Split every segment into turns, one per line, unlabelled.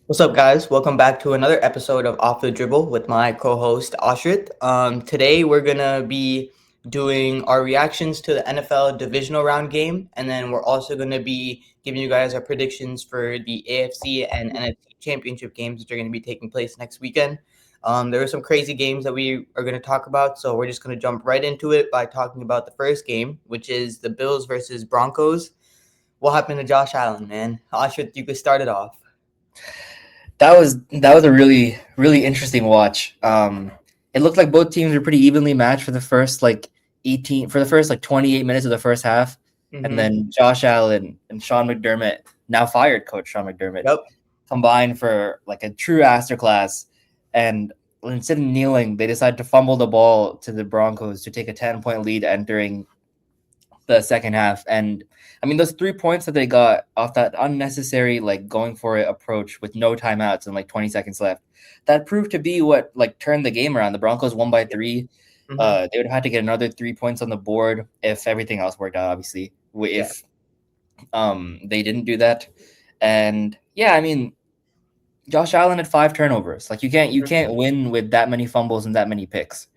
What's up, guys? Welcome back to another episode of Off the Dribble with my co-host Aashrith. Today we're gonna be doing our reactions to the NFL Divisional Round game, and then we're also gonna be giving you guys our predictions for the AFC and NFC Championship games, which are gonna be taking place next weekend. There are some crazy games that we are gonna talk about, so we're just gonna jump right into it by talking about the first game, which is the Bills versus Broncos. What happened to Josh Allen, man? Aashrith, you could start it off.
That was a really interesting watch. It looked like both teams were pretty evenly matched for the first 28 minutes of the first half, and
Mm-hmm.
then Josh Allen and Sean McDermott, now fired coach Sean McDermott,
Yep.
combined for like a true masterclass. And instead of kneeling, they decided to fumble the ball to the Broncos to take a 10-point lead entering the second half. And I mean, those 3 points that they got off that unnecessary, like going for it approach with no timeouts and like 20 seconds left, that proved to be what like turned the game around. The Broncos won by 3.
Mm-hmm.
They would have had to get another 3 points on the board if everything else worked out, obviously. If they didn't do that. And yeah, I mean, Josh Allen had 5 turnovers. Like you can't win with that many fumbles and that many picks.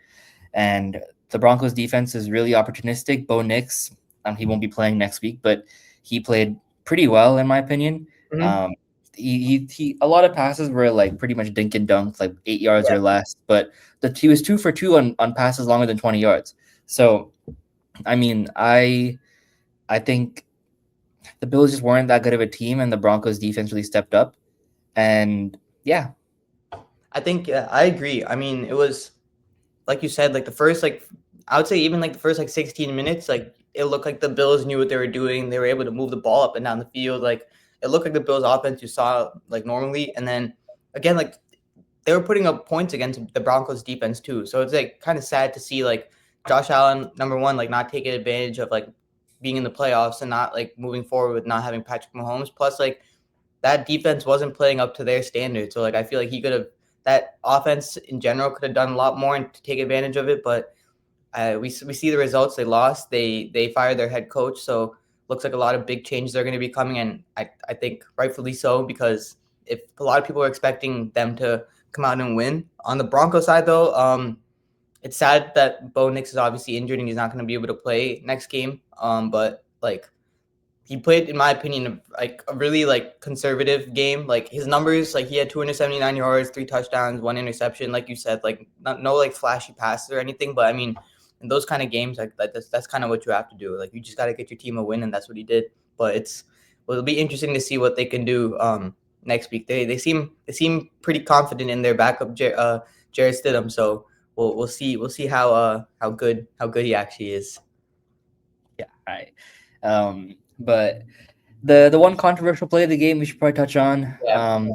And the Broncos defense is really opportunistic. Bo Nix, he won't be playing next week, but he played pretty well in my opinion.
Mm-hmm.
Um, he a lot of passes were like pretty much dink and dunk, like 8 yards
Yeah.
or less, but he was 2 for 2 on passes longer than 20 yards. So I mean, I think the Bills just weren't that good of a team, and the Broncos defense really stepped up. And yeah,
I think I agree. I mean, it was like you said, like the first I would say even like the first 16 minutes, like it looked like the Bills knew what they were doing. They were able to move the ball up and down the field. Like it looked like the Bills offense you saw like normally. And then again, like they were putting up points against the Broncos defense too. So it's like kind of sad to see like Josh Allen, number one, like not taking advantage of like being in the playoffs and not like moving forward with not having Patrick Mahomes. Plus, like that defense wasn't playing up to their standards. So like I feel like he could have that offense in general could have done a lot more and to take advantage of it. But we see the results. They lost. They fired their head coach. So looks like a lot of big changes are going to be coming, and I think rightfully so, because if a lot of people are expecting them to come out and win. On the Broncos side though, it's sad that Bo Nix is obviously injured and he's not going to be able to play next game. But like he played, in my opinion, like a really like conservative game. Like his numbers, like he had 279 yards, 3 touchdowns, 1 interception. Like you said, like no like flashy passes or anything. But I mean, in those kind of games, like that's kind of what you have to do. Like you just got to get your team a win, and that's what he did. But it'll be interesting to see what they can do next week. They seem pretty confident in their backup, Jared Stidham. So we'll see how good he actually is.
yeah, right. But the one controversial play of the game we should probably touch on,
Yeah.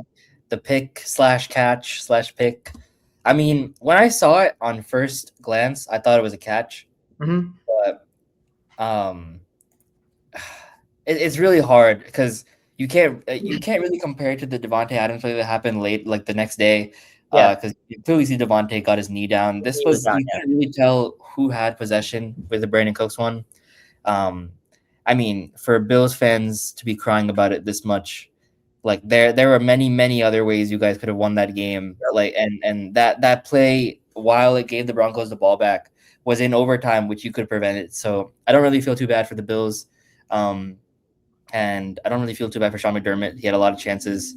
the pick slash catch slash pick. I mean, when I saw it on first glance, I thought it was a catch,
Mm-hmm.
but it's really hard because you can't really compare it to the Devontae Adams play that happened late, like the next day,
Yeah.
because you clearly see Devontae got his knee down. This
He was
was
down.
you couldn't really tell who had possession with the Brandon Cooks one. Um, I mean, for Bills fans to be crying about it this much, like there were many other ways you guys could have won that game.
Yep.
Like and that play, while it gave the Broncos the ball back, was in overtime, which you could prevent it. So I don't really feel too bad for the Bills. And I don't really feel too bad for Sean McDermott. He had a lot of chances.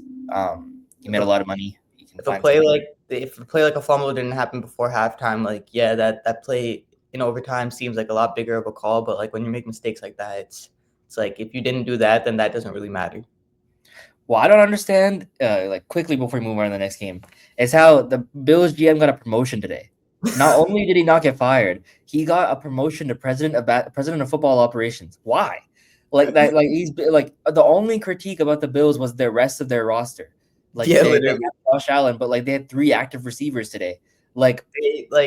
He made a lot of money. He can
If a
find
play
something.
like a fumble didn't happen before halftime, like yeah, that play in overtime seems like a lot bigger of a call. But like when you make mistakes like that, it's like if you didn't do that, then that doesn't really matter.
Well, I don't understand. Like quickly before we move on to the next game, is how the Bills GM got a promotion today. Not only did he not get fired, he got a promotion to president of football operations. Why? Like that? Like he's like the only critique about the Bills was the rest of their roster. Like
Yeah,
they
literally.
had Josh Allen, but like they had 3 active receivers today. Like,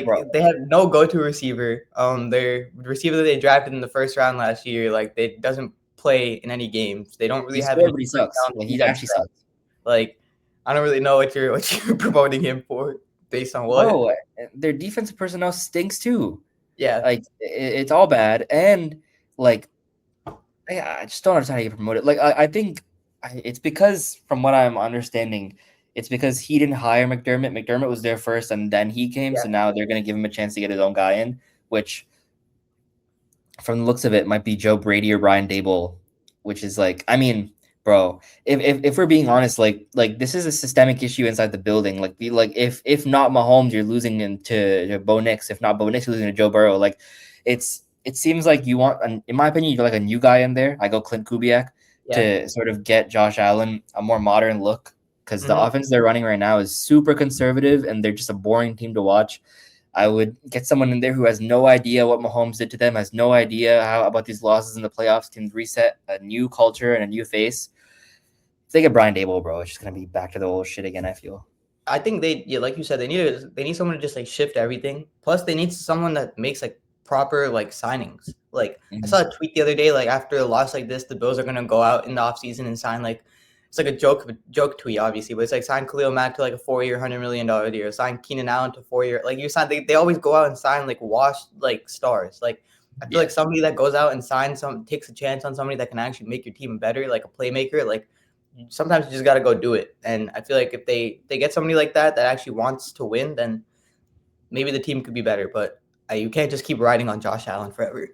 bro,
They had no go-to receiver. Their receiver that they drafted in the first round last year, like they doesn't play in any games. They don't really
he's
have
good,
any
but he
first
sucks.
down
Like he
defense.
actually sucks.
Like I don't really know what you're promoting him for based on what.
Bro, their defensive personnel stinks too.
Yeah.
Like it's all bad, and like I just don't understand how you promote it. Like I think it's because from what I'm understanding, it's because he didn't hire McDermott. McDermott was there first, and then he came.
Yeah.
So now they're going to give him a chance to get his own guy in, which, from the looks of it, might be Joe Brady or Brian Dable, which is like, I mean, bro, if we're being honest, like this is a systemic issue inside the building. Like, if not Mahomes, you're losing to Bo Nix. If not Bo Nix, you're losing to Joe Burrow. Like, it seems like you want, in my opinion, you're like a new guy in there. I go Clint Kubiak
Yeah.
to sort of get Josh Allen a more modern look, because the
Mhm.
offense they're running right now is super conservative and they're just a boring team to watch. I would get someone in there who has no idea what Mahomes did to them, has no idea how about these losses in the playoffs, can reset a new culture and a new face. If they get Brian Dable, bro, it's just gonna be back to the old shit again, I feel.
I think yeah, like you said, they need someone to just like shift everything. Plus, they need someone that makes like proper like signings. Like I
Mhm.
saw a tweet the other day, like after a loss like this, the Bills are gonna go out in the offseason and sign like it's like a joke tweet, obviously, but it's like sign Khalil Mack to like a 4-year, $100 million deal, sign Keenan Allen to 4-year. Like you sign, they always go out and sign like washed like stars. Like I feel
Yeah.
like somebody that goes out and takes a chance on somebody that can actually make your team better, like a playmaker, like sometimes you just got to go do it. And I feel like if they get somebody like that actually wants to win, then maybe the team could be better. But you can't just keep riding on Josh Allen forever.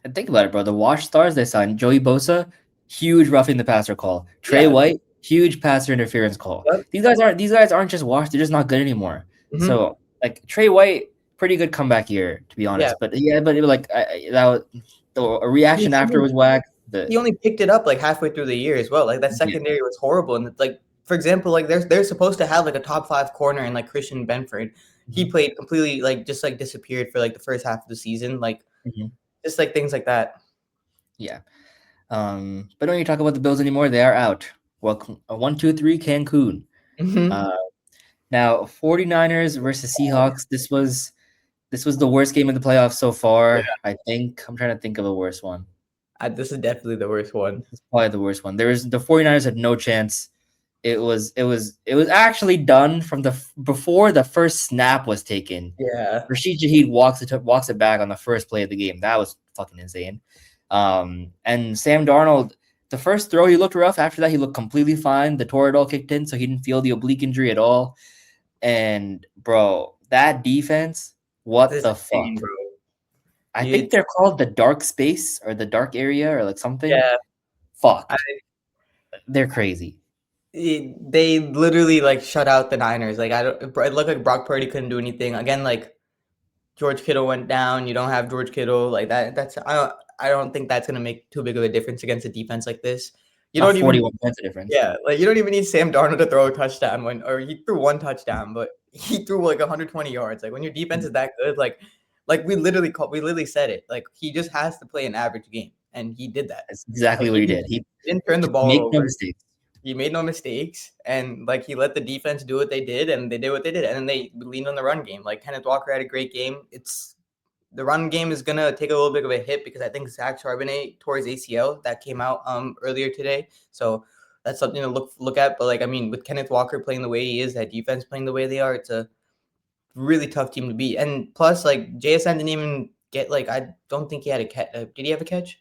And think about it, bro. The Wash Stars they signed, Joey Bosa, huge roughing the passer call. Trey
Yeah.
White, huge passer interference call.
Yep.
These guys aren't just washed, they're just not good anymore.
Mm-hmm.
So like Trey White, pretty good comeback year, to be
Yeah.
honest. But yeah, but it was like that was, the reaction after was whack.
He only picked it up like halfway through the year as well. Like that
Yeah.
secondary was horrible. And like for example, like they're supposed to have like a top 5 corner in like Christian Benford. He played completely like just like disappeared for like the first half of the season. Like just like things like that.
Yeah. But don't you talk about the Bills anymore? They are out. Well, 1-2-3 Cancun.
Mm-hmm.
Now 49ers versus Seahawks. This was the worst game of the playoffs so far. I think I'm trying to think of a worse one.
This is definitely the worst one.
It's probably the worst one. The 49ers had no chance. It was actually done from before the first snap was taken.
Yeah.
Rashid Shaheed walks it back on the first play of the game. That was fucking insane. And Sam Darnold, the first throw he looked rough. After that, he looked completely fine. The Toradol kicked in, so he didn't feel the oblique injury at all. And bro, that defense, what
This
the
is insane,
fuck?
bro.
I think they're called the dark space or the dark area or like something.
Yeah.
Fuck. They're crazy.
They literally like shut out the Niners. Like it looked like Brock Purdy couldn't do anything. Again, like George Kittle went down. You don't have George Kittle like that. I don't think that's gonna make too big of a difference against a defense like this. You
Not
don't even
41 points of difference.
Yeah, like you don't even need Sam Darnold to throw a touchdown or he threw one touchdown, but he threw like 120 yards. Like when your defense is that good, like we literally said it. Like he just has to play an average game, and he did that.
That's exactly
Like
what he did. He
didn't turn the ball
make no
over.
mistakes.
He made no mistakes, and like he let the defense do what they did, and they did what they did, and then they leaned on the run game. Like Kenneth Walker had a great game. The run game is gonna take a little bit of a hit because I think Zach Charbonnet tore his ACL. That came out earlier today, so that's something to look at. But like I mean, with Kenneth Walker playing the way he is, that defense playing the way they are, it's a really tough team to beat. And plus, like JSN didn't even get like I don't think he had a catch. Did he have a catch?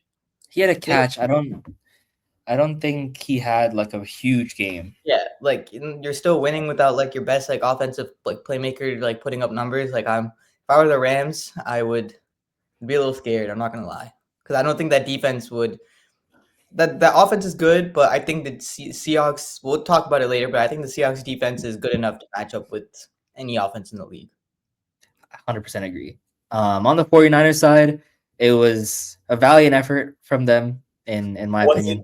He had a catch. I don't think he had like a huge game.
Yeah, like you're still winning without like your best like offensive like playmaker like putting up numbers. Like if I were the Rams, I would be a little scared. I'm not gonna lie, because I don't think that defense would. That offense is good, but I think the Seahawks. We'll talk about it later, but I think the Seahawks defense is good enough to match up with any offense in the league.
100% agree. On the 49ers side, it was a valiant effort from them, in my opinion.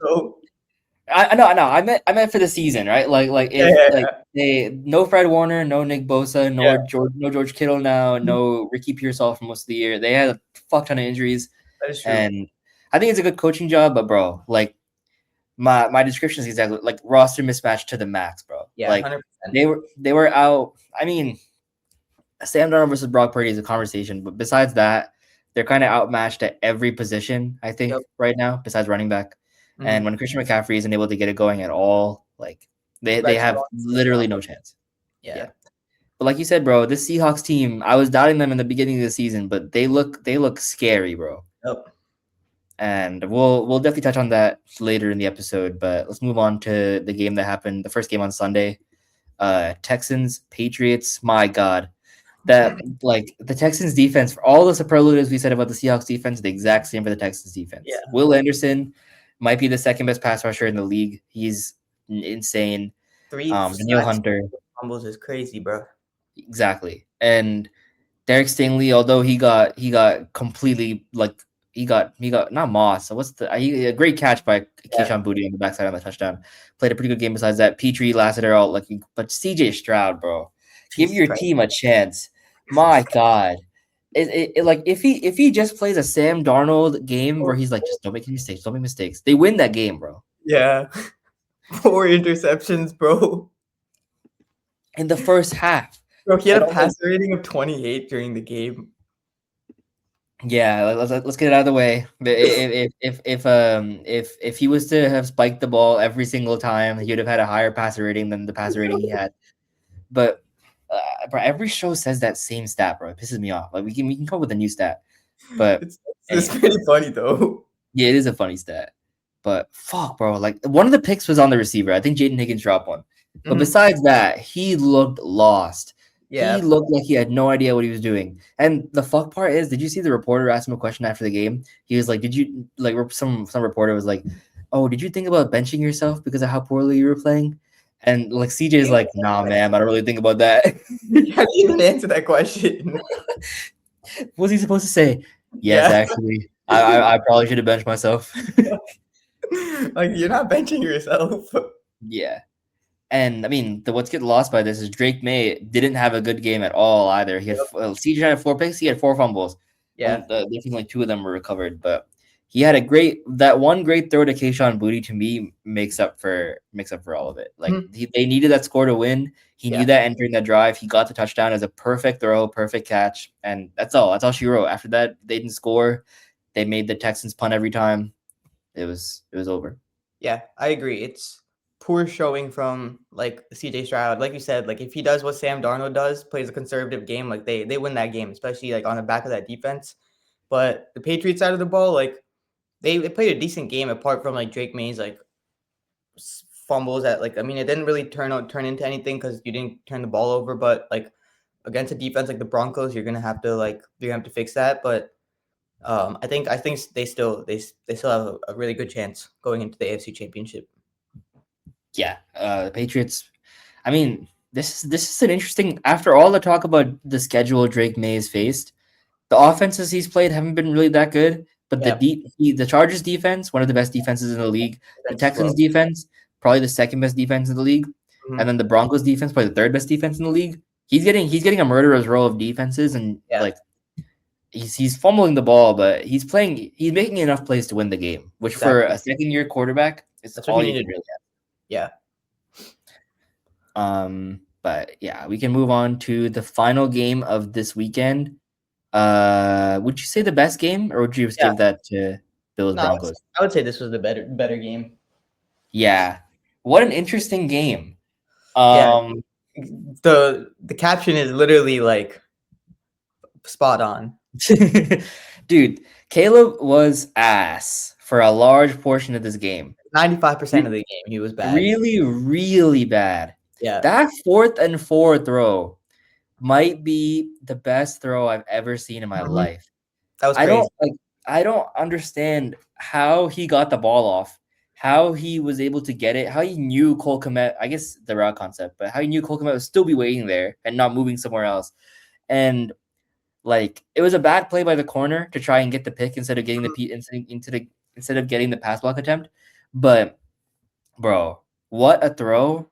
I know. I meant for the season, right? Like if like they no Fred Warner, no Nick Bosa, no George Kittle now, no Ricky Pearsall for most of the year. They had a fuck ton of injuries.
That is true.
And I think it's a good coaching job, but bro, like my description is exactly like roster mismatch to the max, bro.
Yeah,
like
100%.
they were out. I mean, Sam Darnold versus Brock Purdy is a conversation, but besides that, they're kind of outmatched at every position, I think, right now, besides running back. Mm-hmm. And when Christian McCaffrey isn't able to get it going at all, like they have literally no chance. Yeah. But like you said, bro, this Seahawks team, I was doubting them in the beginning of the season, but they look scary, bro.
Yep.
And we'll definitely touch on that later in the episode. But let's move on to the game that happened, the first game on Sunday. Texans, Patriots. My God, that like the Texans defense for all the superlatives we said about the Seahawks defense, the exact same for the Texans
Yeah,
defense. Will Anderson might be the second best pass rusher in the league. He's insane.
three
Daniel
sacks,
Hunter,
fumbles is crazy, bro.
exactly, and Derek Stingley, although he got completely like he got not Moss. So what's a great catch by
Yeah,
Keyshawn Boutte on the backside on the touchdown. Played a pretty good game besides that. Petrie lasted her out like but CJ Stroud, bro. Give
Jesus
your
Christ.
team a chance. My God. Like if he just plays a Sam Darnold game where he's like, just don't make any mistakes, don't make mistakes. They win that game, bro.
Yeah, 4 interceptions, bro.
In the first half.
Bro, he
And
had a
also,
passer rating of 28 during the game.
yeah, let's get it out of the way. If he was to have spiked the ball every single time, he would have had a higher passer rating than the passer rating he had. But bro, every show says that same stat, bro. It pisses me off. Like we can come up with a new stat, but
It's
anyway,
pretty funny though.
yeah, it is a funny stat. But fuck, bro, like one of the picks was on the receiver. I think Jaden Higgins dropped one. But
Mhm.
besides that, he looked lost. He
Yeah,
looked like he had no idea what he was doing. And the fuck part is, did you see the reporter ask him a question after the game? He was like, "Did you like?" Some reporter was like, "Oh, did you think about benching yourself because of how poorly you were playing?" And like CJ is like, "Nah, man, I don't really think about that."
how do you even answer that question?
What was he supposed to say? Yes,
Yeah,
actually, I probably should have benched myself.
like you're not benching yourself.
Yeah. And I mean, what's getting lost by this is Drake May didn't have a good game at all either. He had
Yep.
CJ had 4 picks, he had 4 fumbles.
Yeah,
Definitely like 2 of them were recovered, but he had that one great throw to Keyshawn Boutte to me makes up for all of it. Like
Mhm.
they needed that score to win. He knew
Yeah,
that entering that drive. He got the touchdown as a perfect throw, perfect catch, and that's all. That's all she wrote. After that, they didn't score. They made the Texans punt every time. It was over.
yeah, I agree. It's poor showing from like CJ Stroud. Like you said, like if he does what Sam Darnold does, plays a conservative game, like they win that game, especially like on the back of that defense. But the Patriots side of the ball, like they played a decent game apart from like Drake May's like fumbles that like I mean it didn't really turn into anything because you didn't turn the ball over, but like against a defense like the Broncos, you're gonna have to fix that. But I think they still have a really good chance going into the AFC Championship.
Yeah, the Patriots. I mean, this is an interesting. After all the talk about the schedule Drake May has faced, the offenses he's played haven't been really that good. But
Yeah,
the Chargers defense, one of the best defenses in the league. The
defense as
Texans
well.
defense, probably the second best defense in the league, and
Mhm.
then the Broncos defense, probably the third best defense in the league. He's getting a murderer's row of defenses, and
Yeah,
like he's fumbling the ball, but he's making enough plays to win the game. Which for
exactly.
a second year quarterback is
That's what
all
you
you
needed.
can really.
Yeah,
But yeah, we can move on to the final game of this weekend. Would you say the best game, or would you just
yeah.
give that to Bills
No,
Broncos?
I would say this was the better game.
Yeah, what an interesting game.
Yeah,
Um,
the caption is literally like spot on.
dude, Caleb was ass for a large portion of this game.
95% of the game, he was bad.
Really, really bad.
Yeah.
That 4th and 4 throw might be the best throw I've ever seen in my
Mhm.
life.
That was
I don't
crazy.
like I don't understand how he got the ball off, how he was able to get it, how he knew Cole Kmet, I guess the route concept, but how he knew Cole Kmet would still be waiting there and not moving somewhere else. And like it was a bad play by the corner to try and get the pick instead of getting the instead of getting the pass block attempt. But bro, what a throw.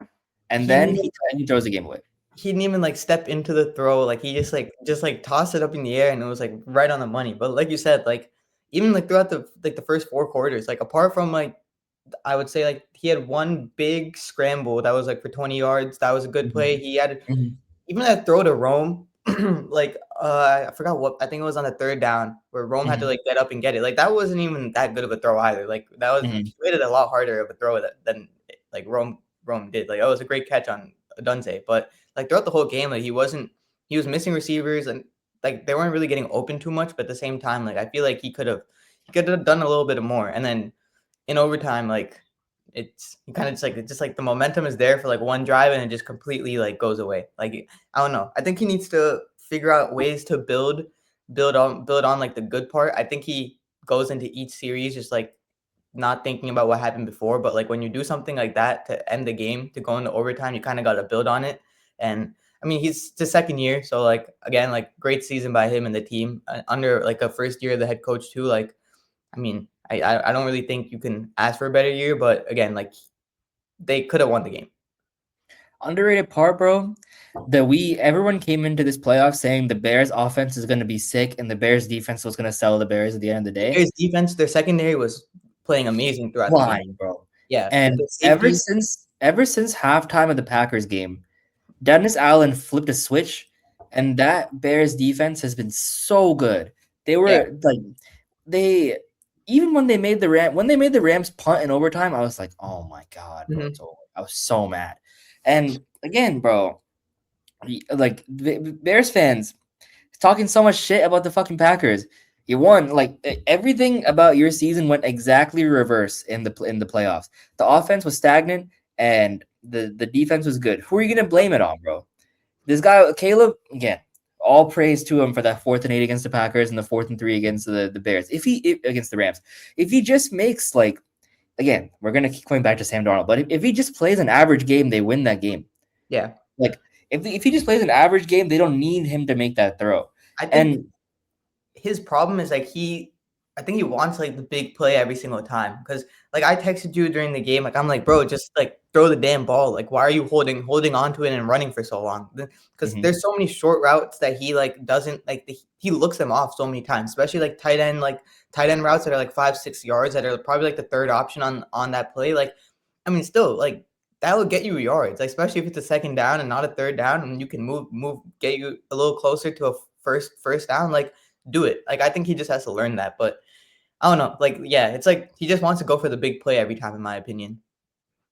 And
He
then
didn't
he throws the game away.
he didn't even like step into the throw. Like he just tossed it up in the air and it was like right on the money. But like you said, like even like throughout the first 4 quarters, like apart from like I would say like he had one big scramble that was like for 20 yards. That was a good play.
Mhm.
He had
Mhm.
even that throw to Rome, like I forgot what I think it was on the third down where Rome had to
Mhm.
like get up and get it. Like that wasn't even that good of a throw either. Like that was
Mhm.
he made it a lot harder of a throw than like Rome did. Like that was a great catch on Dunze, but like throughout the whole game, like he was missing receivers and like they weren't really getting open too much. But at the same time, like I feel like he could have done a little bit more. And then in overtime, like it's kind of just like the momentum is there for like one drive and it just completely like goes away. Like I don't know. I think he needs to figure out ways to build on like the good part. I think he goes into each series just like not thinking about what happened before, but like when you do something like that to end the game, to go into overtime, you kind of got to build on it. And I mean, he's the second year, so like again, like great season by him and the team under like a first year of the head coach too. Like, I mean, I don't really think you can ask for a better year, but again, like they could have won the game.
Underrated part, bro, that everyone came into this playoff saying the Bears offense is going to be sick and the Bears defense was going to sell the Bears at the end of the day.
Bears defense, their secondary was playing amazing throughout the game,
bro.
Yeah,
And
the safeties,
ever since halftime of the Packers game, Dennis Allen flipped a switch, and that Bears defense has been so good. They were like, they even when they made the Rams punt in overtime, I was like, oh my god, bro, it's over. I was so mad. And again, bro, like Bears fans talking so much shit about the fucking Packers. You won. Like everything about your season went exactly reverse in the playoffs. The offense was stagnant and the defense was good. Who are you gonna blame it on, bro? This guy Caleb, again, all praise to him for that 4th and 8 against the Packers and the 4th and 3 against the Bears. Against the Rams, if he just makes like, again, we're gonna keep going back to Sam Darnold, but if he just plays an average game, they win that game.
Yeah,
like if he just plays an average game, they don't need him to make that throw.
I think his problem is like I think he wants like the big play every single time. Because like I texted you during the game, like I'm like, bro, just like throw the damn ball. Like why are you holding on to it and running for so long? Because there's so many short routes that he like doesn't like. He looks them off so many times, especially like tight end routes that are like 5-6 yards that are probably like the third option on that play. Like I mean, still like that will get you yards, like, especially if it's a second down and not a third down, and you can move, get you a little closer to a first down. Like do it. Like I think he just has to learn that, but I don't know. Like yeah, it's like he just wants to go for the big play every time, in my opinion.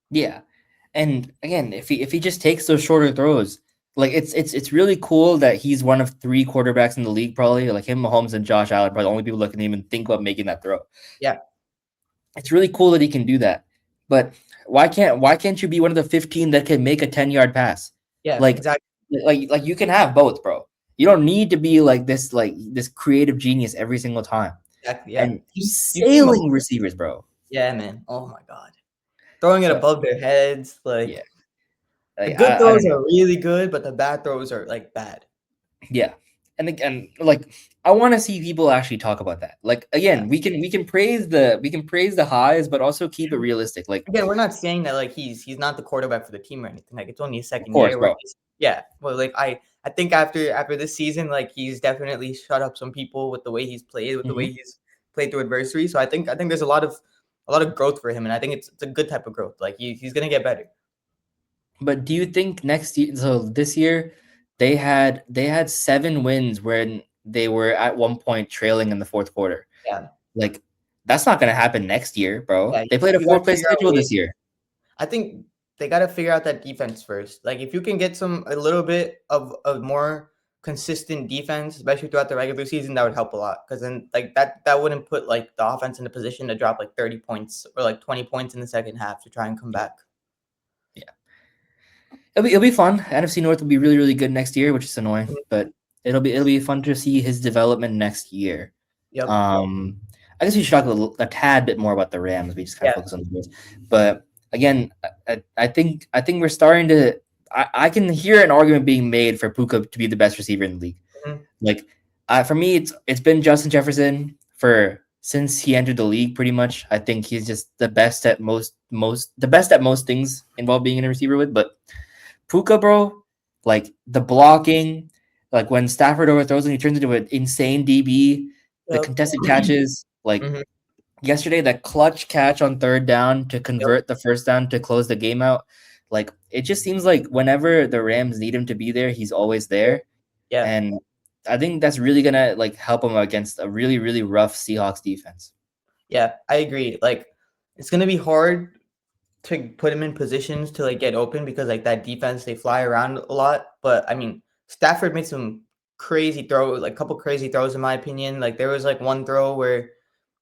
Yeah, and again, if he just takes those shorter throws, like it's really cool that he's one of 3 quarterbacks in the league, probably like him, Mahomes, and Josh Allen, probably the only people that can even think about making that throw.
Yeah,
it's really cool that he can do that, but why can't you be one of the 15 that can make a 10-yard pass?
Yeah,
like
exactly.
like you can have both, bro. You don't need to be like this creative genius every single time.
Exactly. Yeah,
And he's sailing receivers, bro.
Yeah, man. Oh my god, throwing it above their heads. Like
yeah,
the good throws are really good, but the bad throws are like bad.
Yeah, and again, like I want to see people actually talk about that. Like again, we can praise the highs, but also keep it realistic. Like
again, we're not saying that like he's not the quarterback for the team or anything. Like it's only his second
course,
year.
bro.
Yeah, well, like I think after this season, like he's definitely shut up some people with the way he's played, with the way he's played through adversity. So I think there's a lot of growth for him, and I think it's a good type of growth. Like he's gonna get better.
But do you think next year? So this year, they had 7 wins when they were at one point trailing in the 4th quarter.
Yeah,
like that's not gonna happen next year, bro.
Yeah,
they played a 4-place schedule this year.
I think they got to figure out that defense first. Like if you can get a little bit of more consistent defense, especially throughout the regular season, that would help a lot. Because then like that wouldn't put like the offense in a position to drop like 30 points or like 20 points in the second half to try and come back.
Yeah, it'll be fun. NFC North will be really, really good next year, which is annoying, but it'll be fun to see his development next year.
Yep.
I guess we should talk a tad bit more about the Rams. We just kind of focus on the Bears, but again, I think we're starting to. I can hear an argument being made for Puka to be the best receiver in the league. Like, for me, it's been Justin Jefferson since he entered the league. Pretty much, I think he's just the best at most things involved being in a receiver with. But Puka, bro, like the blocking, like when Stafford overthrows and he turns into an insane DB, the contested catches, like. Yesterday, that clutch catch on 3rd down to convert the first down to close the game out. Like, it just seems like whenever the Rams need him to be there, he's always there.
Yeah.
And I think that's really going to like help him against a really, really rough Seahawks defense.
Yeah, I agree. Like, it's going to be hard to put him in positions to like get open because like that defense, they fly around a lot. But I mean, Stafford made some crazy throws, like a couple crazy throws in my opinion. Like there was like one throw where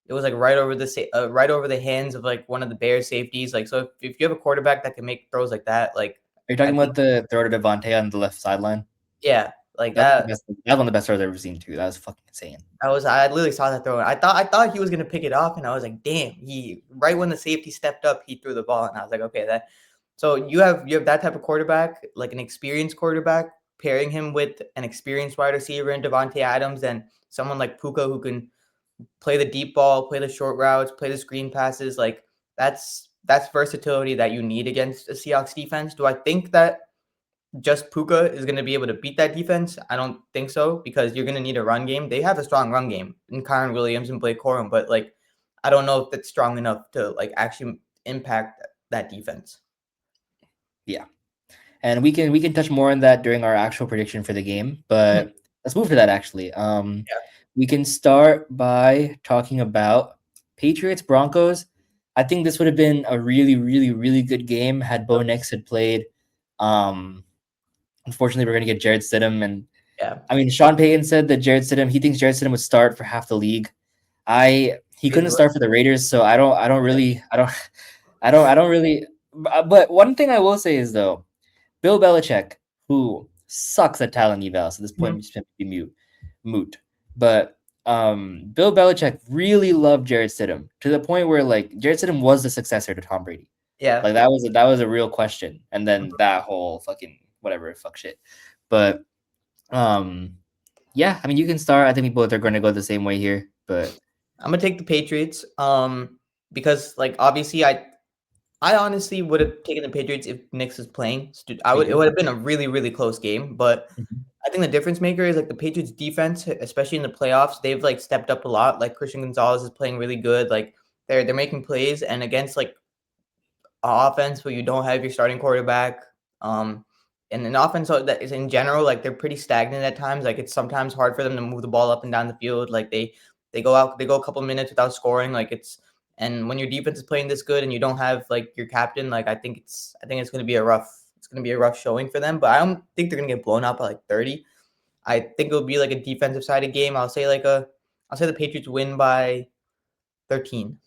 it was like right over the hands of like one of the Bears safeties. Like, so if you have a quarterback that can make throws like that, like
Are you
I
talking
think
about the throw to Devontae on the left sideline?
yeah, like
That's the
that.
best. That's one of the best throws I've ever seen too. That was fucking insane.
I literally saw that throw. I thought he was gonna pick it off, and I was like, damn. He right when the safety stepped up, he threw the ball, and I was like, okay, that. So you have that type of quarterback, like an experienced quarterback, pairing him with an experienced wide receiver in Devontae Adams, and someone like Puka who can play the deep ball, play the short routes, play the screen passes. Like that's versatility that you need against a Seahawks defense. Do I think that just Puka is going to be able to beat that defense? I don't think so because you're going to need a run game. They have a strong run game in Kyron Williams and Blake Corum, but like I don't know if it's strong enough to like actually impact that defense.
Yeah, and we can touch more on that during our actual prediction for the game. But let's move to that actually.
Yeah.
We can start by talking about Patriots Broncos. I think this would have been a really, really, really good game had Bo Nix had played. Unfortunately, we're going to get Jared Stidham, and
Yeah.
I mean, Sean Payton said that he thinks Jared Stidham would start for half the league. He couldn't start for the Raiders, so I don't really, I don't really. But one thing I will say is though, Bill Belichick, who sucks at talent eval, so at this point
Mhm.
just going to be moot. But Bill Belichick really loved Jared Stidham to the point where like Jared Stidham was the successor to Tom Brady.
Yeah.
Like that was a real question, and then that whole fucking whatever fuck shit. But yeah, I mean you can start. I think we both are going to go the same way here, but
I'm gonna take the Patriots. Because like obviously I honestly would have taken the Patriots if Knicks was playing. It would have been a really, really close game. But
Mhm.
I think the difference maker is like the Patriots defense, especially in the playoffs, they've like stepped up a lot. Like Christian Gonzalez is playing really good. Like they're making plays and against like offense where you don't have your starting quarterback. Um, and an offense that is in general like they're pretty stagnant at times. Like it's sometimes hard for them to move the ball up and down the field. Like they go a couple minutes without scoring. Like it's and when your defense is playing this good and you don't have like your captain, like I think it's gonna be a rough showing for them. But I don't think they're gonna get blown out by like 30. I think it'll be like a defensive sided game. I'll say the Patriots win by 13.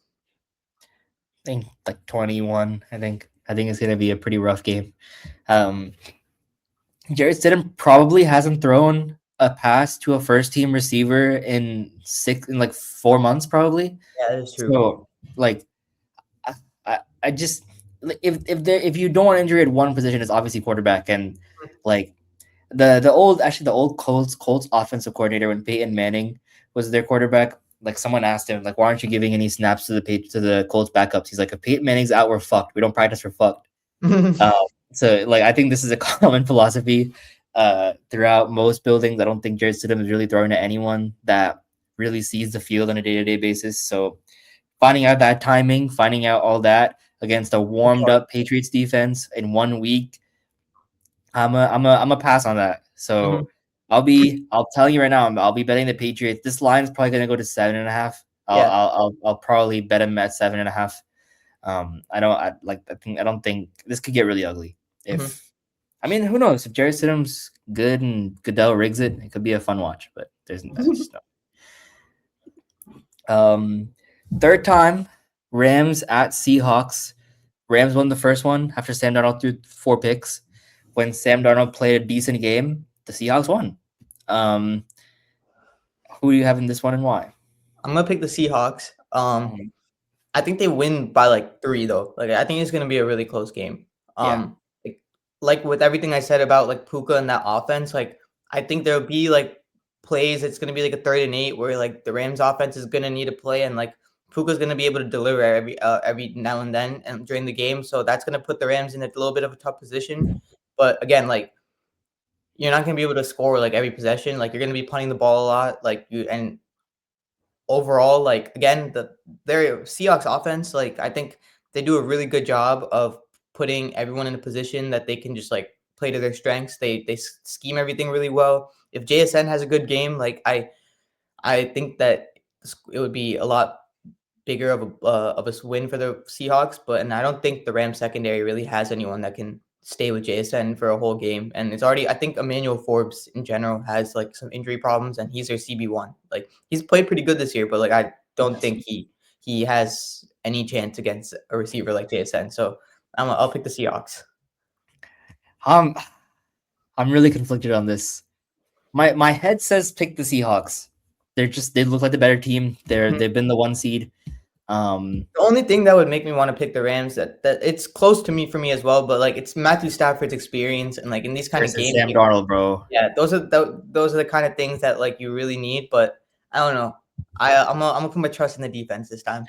I think like 21. I think it's gonna be a pretty rough game. Um, Jared Stidham probably hasn't thrown a pass to a first team receiver in like 4 months probably.
Yeah, that is true.
So like I just if you don't want injury at one position, it's obviously quarterback, and like the old Colts offensive coordinator when Peyton Manning was their quarterback. Like someone asked him, like, why aren't you giving any snaps to the Colts backups? He's like, if Peyton Manning's out, we're fucked. We don't practice, we're fucked. Um, so like I think this is a common philosophy throughout most buildings. I don't think Jared Stidham is really throwing to anyone that really sees the field on a day-to-day basis. So finding out that timing, finding out all that against a warmed up Patriots defense in 1 week, I'm a pass on that.
Mhm.
So I'll tell you right now, I'll be betting the Patriots. This line's probably gonna go to 7.5.
Yeah.
I'll probably bet them at 7.5. I don't think this could get really ugly.
Mhm.
I mean, who knows? If Jared Stidham's good and Goodell rigs it, it could be a fun watch. But there's just no. Third time, Rams at Seahawks. Rams won the first one after Sam Darnold threw 4 picks. When Sam Darnold played a decent game, the Seahawks won. Who do you have in this one and why?
I'm gonna pick the Seahawks.
Mhm.
I think they win by like 3 though. Like I think it's gonna be a really close game.
Yeah.
Like, like with everything I said about like Puka and that offense, like I think there'll be like plays. It's gonna be like a 3rd and 8 where like the Rams offense is gonna need a play and like Puka's gonna be able to deliver every now and then and during the game. So that's gonna put the Rams in a little bit of a tough position. But again, like you're not gonna be able to score like every possession. Like you're gonna be punting the ball a lot. Like you and overall, like again, their Seahawks offense, like I think they do a really good job of putting everyone in a position that they can just like play to their strengths. They scheme everything really well. If JSN has a good game, like I think that it would be a lot bigger of a win for the Seahawks. But and I don't think the Rams secondary really has anyone that can stay with JSN for a whole game. And it's already I think Emmanuel Forbes in general has like some injury problems, and he's their CB1. Like he's played pretty good this year, but like I don't think he has any chance against a receiver like JSN. So I'll pick the Seahawks.
I'm really conflicted on this. My head says pick the Seahawks. They look like the better team. They've been the 1 seed.
The only thing that would make me want to pick the Rams that it's close to me for me as well, but like it's Matthew Stafford's experience and like in these kind of games,
Sam Darnold, bro.
yeah, those are the kind of things that like you really need. But I don't know. I'm gonna put my trust in the defense this time.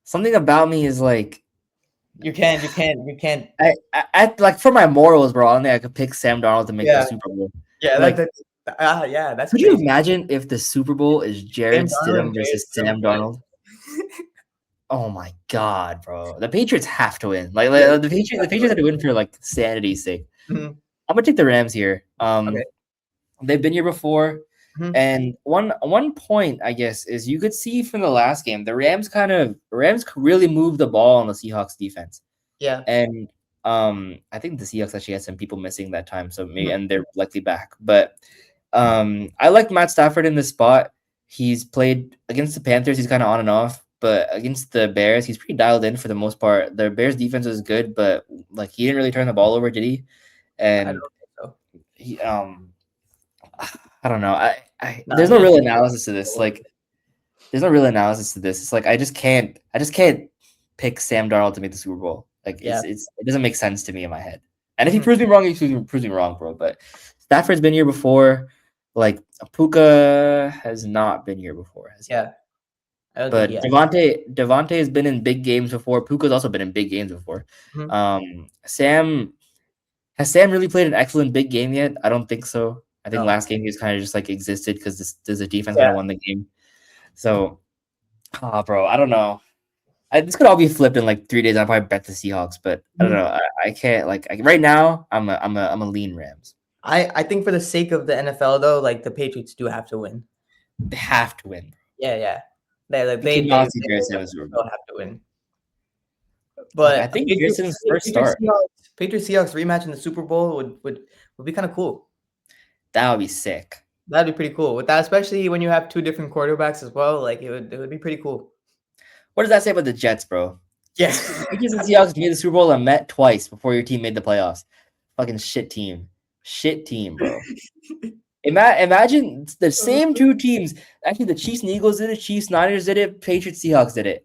Something about me is like
You can't.
I like for my morals, bro. I think I could pick Sam Darnold to make the Super Bowl.
Yeah,
like,
that's.
Could
crazy.
you imagine if the Super Bowl is Jared Stidham versus Sam Darnold? Oh my god, bro! The Patriots have to win. Like the Patriots have to win for like sanity's sake.
Mm-hmm.
I'm gonna take the Rams here.
Okay.
They've been here before, and one point I guess is you could see from the last game the Rams really moved the ball on the Seahawks defense.
Yeah,
and I think the Seahawks actually had some people missing that time, so maybe and they're likely back. But I like Matt Stafford in this spot. He's played against the Panthers. He's kind of on and off. But against the Bears, he's pretty dialed in for the most part. The Bears defense was good, but like he didn't really turn the ball over, did he? And
I don't think so.
He I don't know. There's no real analysis to this. Like there's no real analysis to this. It's like I just can't pick Sam Darnold to make the Super Bowl. Like it doesn't make sense to me in my head. And if he proves me wrong, he proves me wrong, bro. But Stafford's been here before. Like Puka has not been here before. But Devontae has been in big games before. Puka's also been in big games before. Sam really played an excellent big game yet? I don't think so. I think last game he was kind of just like existed because there's a defense that won the game. So, bro, I don't know. This could all be flipped in like 3 days. I'll probably bet the Seahawks, but I don't know. I can't right now. I'm a lean Rams.
I think for the sake of the NFL though, like the Patriots do have to win.
They have to win.
Yeah. They have to win. But
I think Pearson's first start.
Patriots Seahawks rematch in the Super Bowl would be kind of cool.
That would be sick.
That'd be pretty cool. With that, especially when you have 2 different quarterbacks as well, like it would be pretty cool.
What does that say about the Jets, bro?
Yeah.
Patriots and Seahawks made the Super Bowl and met twice before your team made the playoffs. Fucking shit team, bro. Imagine the same 2 teams. Actually, the Chiefs and Eagles did it. Chiefs, Niners did it. Patriots, Seahawks did it.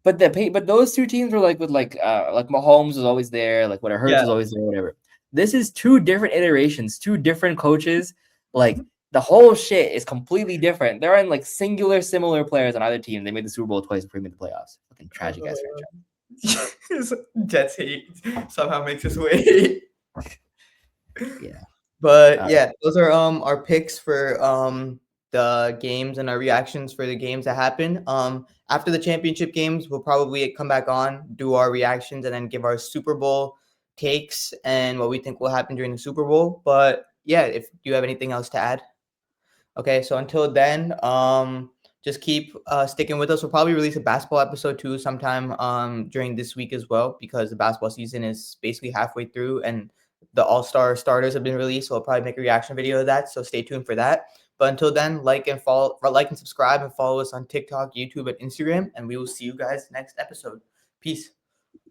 But those 2 teams were like Mahomes was always there, like whatever Hurts was always there, whatever. This is 2 different iterations, 2 different coaches. Like the whole shit is completely different. There are like singular similar players on either team. They made the Super Bowl twice before they made the playoffs. Fucking tragic ass franchise.
Jets hate somehow makes its way.
Yeah.
But those are our picks for the games and our reactions for the games that happen. After the championship games, we'll probably come back on, do our reactions, and then give our Super Bowl takes and what we think will happen during the Super Bowl. But yeah, if you have anything else to add. Okay, so until then, just keep sticking with us. We'll probably release a basketball episode too sometime during this week as well, because the basketball season is basically halfway through and the all-star starters have been released. So I'll probably make a reaction video of that. So stay tuned for that. But until then, like and subscribe and follow us on TikTok, YouTube, and Instagram. And we will see you guys next episode. Peace.